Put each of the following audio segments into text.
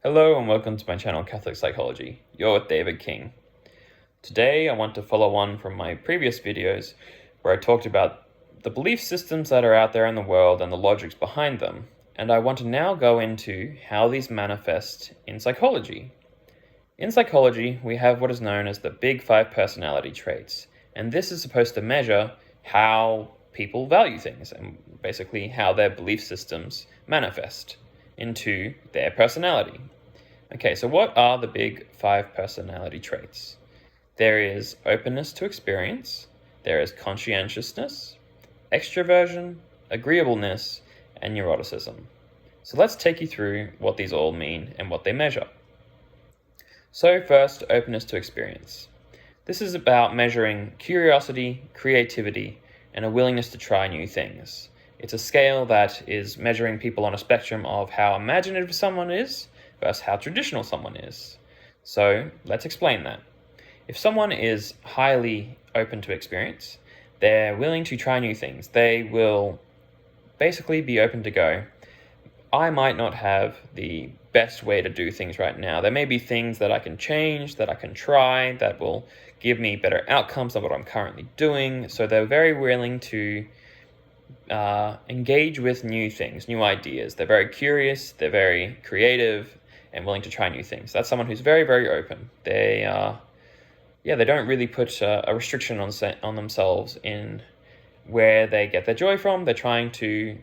Hello and welcome to my channel Catholic Psychology. You're with David King. Today I want to follow on from my previous videos where I talked about the belief systems that are out there in the world and the logics behind them, and I want to now go into how these manifest in psychology. In psychology, we have what is known as the Big Five personality traits, and this is supposed to measure how people value things and basically how their belief systems manifest into their personality. Okay, so what are the Big Five personality traits? There is openness to experience, there is conscientiousness, extroversion, agreeableness, and neuroticism. So let's take you through what these all mean and what they measure. So first, openness to experience. This is about measuring curiosity, creativity, and a willingness to try new things. It's a scale that is measuring people on a spectrum of how imaginative someone is versus how traditional someone is. So let's explain that. If someone is highly open to experience, they're willing to try new things. They will basically be open to go, I might not have the best way to do things right now. There may be things that I can change, that I can try, that will give me better outcomes than what I'm currently doing. So they're very willing to engage with new things, new ideas. They're very curious, they're very creative, and willing to try new things. That's someone who's very, very open. They don't really put a restriction on themselves in where they get their joy from. They're trying to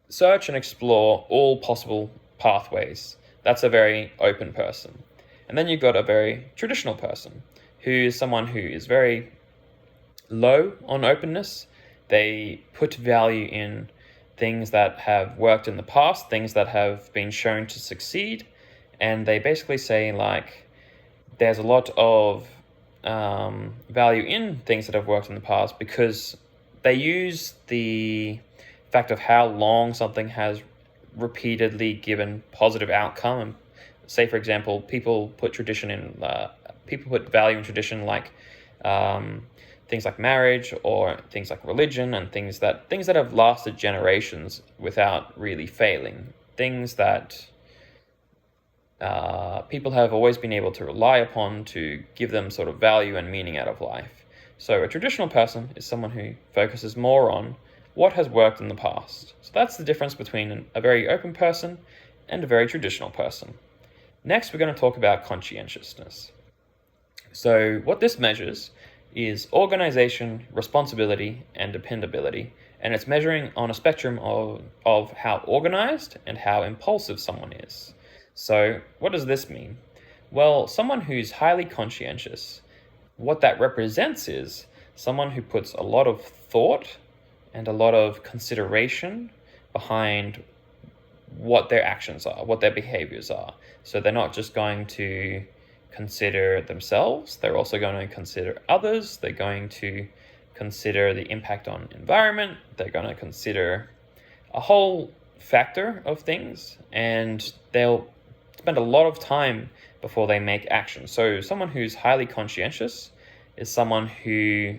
search and explore all possible pathways. That's a very open person. And then you've got a very traditional person, who is someone who is very low on openness. They put value in things that have worked in the past, things that have been shown to succeed, and they basically say, like, there's a lot of value in things that have worked in the past because they use the fact of how long something has repeatedly given positive outcome. And say, for example, people put value in tradition, like things like marriage or things like religion, and things that have lasted generations without really failing. Things that people have always been able to rely upon to give them sort of value and meaning out of life. So a traditional person is someone who focuses more on what has worked in the past. So that's the difference between a very open person and a very traditional person. Next, we're going to talk about conscientiousness. So what this measures is organization, responsibility, and dependability, and it's measuring on a spectrum of how organized and how impulsive someone is. So what does this mean? Well, someone who's highly conscientious, what that represents is someone who puts a lot of thought and a lot of consideration behind what their actions are, what their behaviors are. So they're not just going to consider themselves, they're also going to consider others, they're going to consider the impact on environment, they're going to consider a whole factor of things, and they'll spend a lot of time before they make action. So someone who's highly conscientious is someone who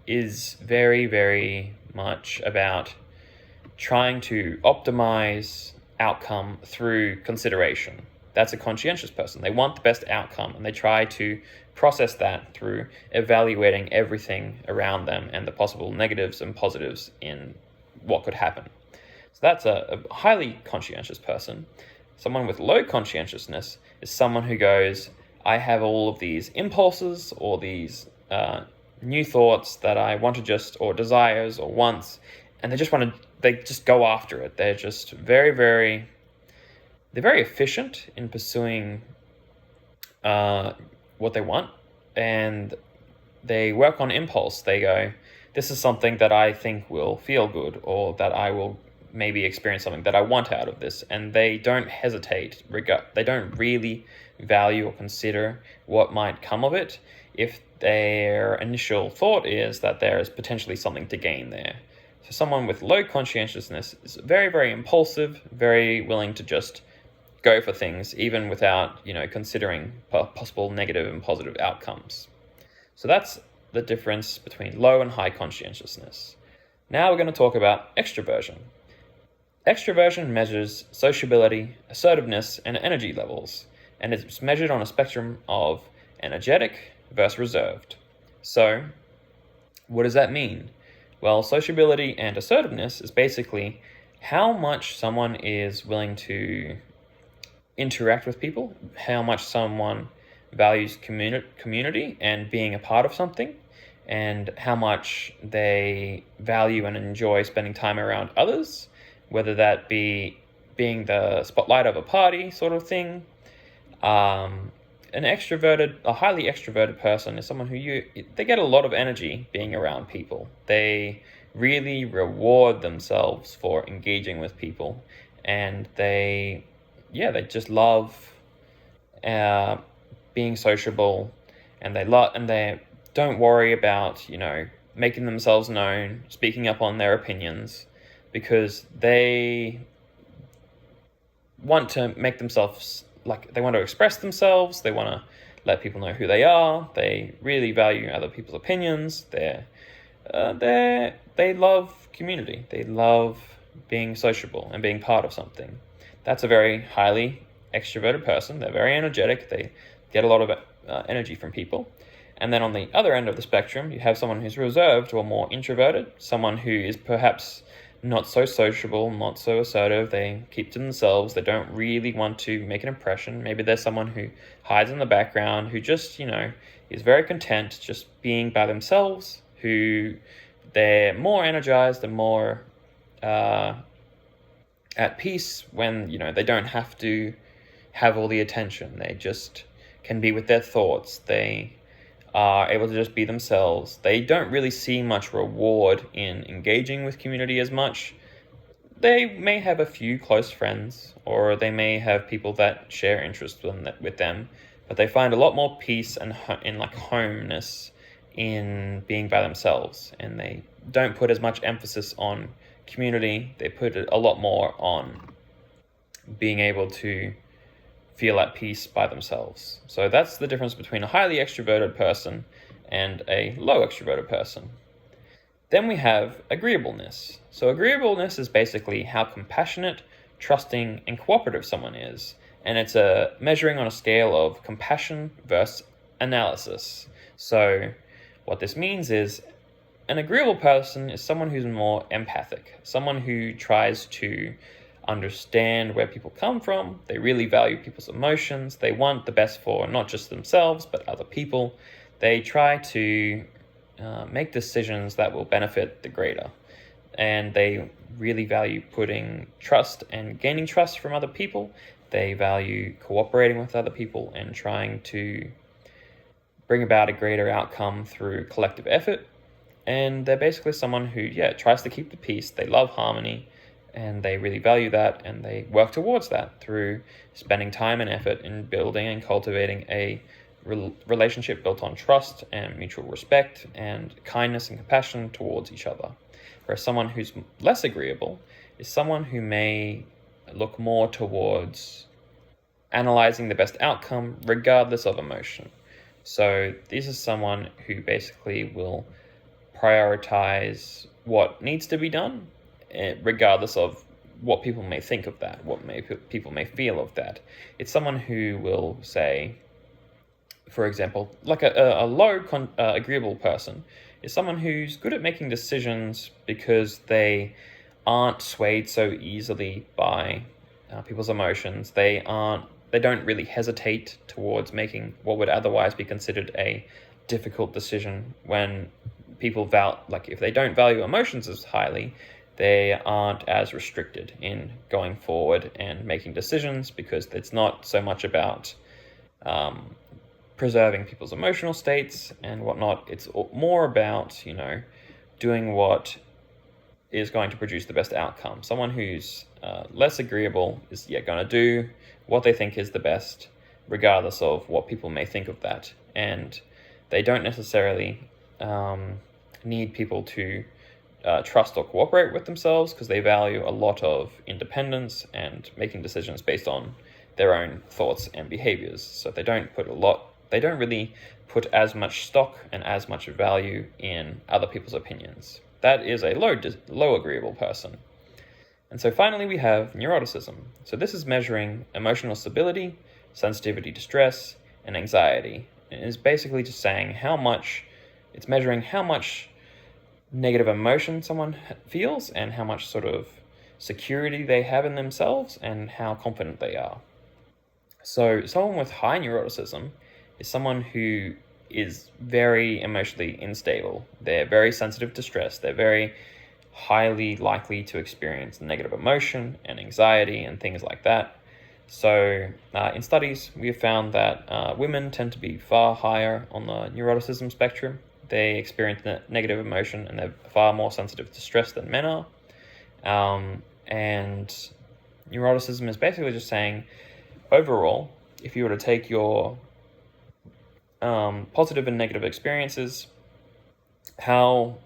is very, very much about trying to optimize outcome through consideration. That's a conscientious person. They want the best outcome, and they try to process that through evaluating everything around them and the possible negatives and positives in what could happen. So that's a highly conscientious person. Someone with low conscientiousness is someone who goes, I have all of these impulses or these new thoughts that I want to or desires or wants, and they just go after it. They're just they're very efficient in pursuing what they want, and they work on impulse. They go, this is something that I think will feel good, or that I will maybe experience something that I want out of this, and they don't hesitate. They don't really value or consider what might come of it if their initial thought is that there is potentially something to gain there. So someone with low conscientiousness is very, very impulsive, very willing to just go for things, even without, considering possible negative and positive outcomes. So that's the difference between low and high conscientiousness. Now we're going to talk about extroversion. Extroversion measures sociability, assertiveness, and energy levels, and it's measured on a spectrum of energetic versus reserved. So, what does that mean? Well, sociability and assertiveness is basically how much someone is willing to interact with people, how much someone values community and being a part of something, and how much they value and enjoy spending time around others, whether that be being the spotlight of a party sort of thing. A highly extroverted person is someone they get a lot of energy being around people. They really reward themselves for engaging with people, and they just love being sociable, and they don't worry about making themselves known, speaking up on their opinions, because they want to make themselves they want to express themselves. They want to let people know who they are. They really value other people's opinions. They love community. They love being sociable and being part of something. That's a very highly extroverted person. They're very energetic. They get a lot of energy from people. And then on the other end of the spectrum, you have someone who's reserved or more introverted, someone who is perhaps not so sociable, not so assertive. They keep to themselves. They don't really want to make an impression. Maybe there's someone who hides in the background, who just, is very content just being by themselves, who they're more energized and more at peace when, they don't have to have all the attention. They just can be with their thoughts. They are able to just be themselves. They don't really see much reward in engaging with community as much. They may have a few close friends, or they may have people that share interests with them, but they find a lot more peace and homeness in being by themselves, and they don't put as much emphasis on community. They put a lot more on being able to feel at peace by themselves. So that's the difference between a highly extroverted person and a low extroverted person. Then we have agreeableness. So agreeableness is basically how compassionate, trusting, and cooperative someone is. And it's a measuring on a scale of compassion versus analysis. So what this means is an agreeable person is someone who's more empathic, someone who tries to understand where people come from. They really value people's emotions. They want the best for not just themselves, but other people. They try to make decisions that will benefit the greater. And they really value putting trust and gaining trust from other people. They value cooperating with other people and trying to bring about a greater outcome through collective effort. And they're basically someone who, tries to keep the peace. They love harmony, and they really value that, and they work towards that through spending time and effort in building and cultivating a relationship built on trust and mutual respect and kindness and compassion towards each other. Whereas someone who's less agreeable is someone who may look more towards analyzing the best outcome regardless of emotion. So this is someone who basically will prioritize what needs to be done, regardless of what people may think of that, people may feel of that. It's someone who will say, for example, like a low agreeable person is someone who's good at making decisions because they aren't swayed so easily by people's emotions. They don't really hesitate towards making what would otherwise be considered a difficult decision when people if they don't value emotions as highly, they aren't as restricted in going forward and making decisions, because it's not so much about preserving people's emotional states and whatnot. It's more about, doing what is going to produce the best outcome. Someone who's less agreeable is going to do what they think is the best, regardless of what people may think of that. And they don't necessarily need people to trust or cooperate with themselves, because they value a lot of independence and making decisions based on their own thoughts and behaviors. So they don't really put as much stock and as much value in other people's opinions. That is a low agreeable person. And so finally we have neuroticism. So this is measuring emotional stability, sensitivity to stress, and anxiety. It is basically just saying it's measuring how much negative emotion someone feels and how much sort of security they have in themselves and how confident they are. So someone with high neuroticism is someone who is very emotionally unstable. They're very sensitive to stress. They're very highly likely to experience negative emotion and anxiety and things like that. So in studies, we have found that women tend to be far higher on the neuroticism spectrum. They experience negative emotion and they're far more sensitive to stress than men are. And neuroticism is basically just saying, overall, if you were to take your positive and negative experiences, how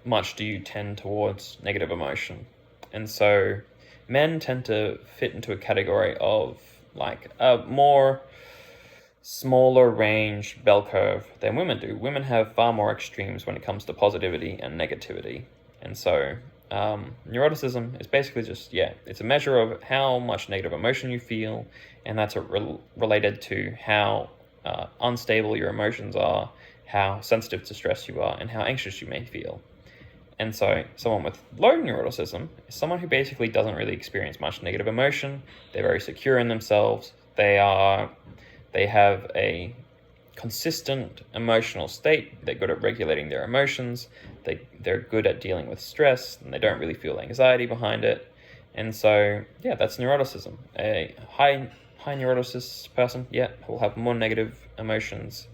much do you tend towards negative emotion? And so men tend to fit into a category of like a more smaller range bell curve than women do. Women have far more extremes when it comes to positivity and negativity. And so neuroticism is basically just, it's a measure of how much negative emotion you feel, and that's related to how unstable your emotions are, how sensitive to stress you are, and how anxious you may feel. And so someone with low neuroticism is someone who basically doesn't really experience much negative emotion. They're very secure in themselves. They have a consistent emotional state. They're good at regulating their emotions. They're good at dealing with stress, and they don't really feel anxiety behind it. And so, that's neuroticism. A high neuroticist person, will have more negative emotions,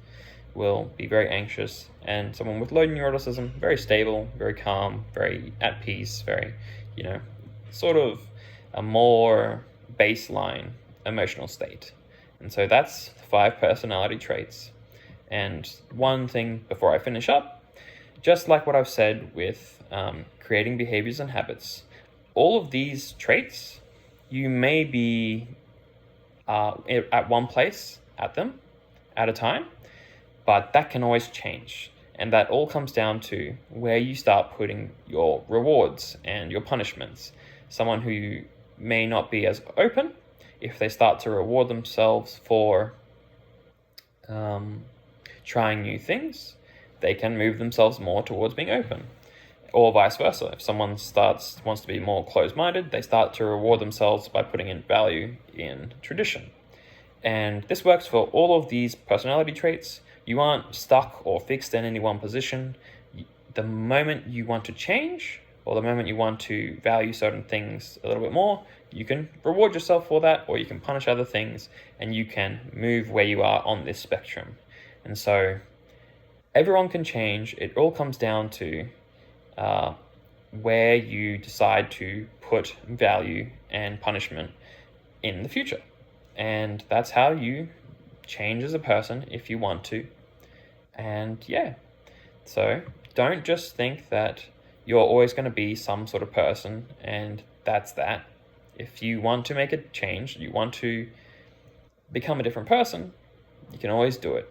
will be very anxious, and someone with low neuroticism, very stable, very calm, very at peace, very, sort of a more baseline emotional state. And so that's 5 personality traits. And one thing before I finish up, just like what I've said with creating behaviors and habits, all of these traits, you may be at one place at them at a time, but that can always change. And that all comes down to where you start putting your rewards and your punishments. Someone who may not be as open, if they start to reward themselves for trying new things, they can move themselves more towards being open. Or vice versa. If someone wants to be more closed-minded, they start to reward themselves by putting in value in tradition. And this works for all of these personality traits. You aren't stuck or fixed in any one position. The moment you want to change, or the moment you want to value certain things a little bit more, you can reward yourself for that, or you can punish other things, and you can move where you are on this spectrum. And so everyone can change. It all comes down to where you decide to put value and punishment in the future. And that's how you change as a person if you want to. And so don't just think that you're always going to be some sort of person and that's that. If you want to make a change, you want to become a different person, you can always do it.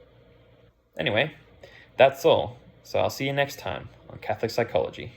Anyway, that's all. So I'll see you next time on Catholic Psychology.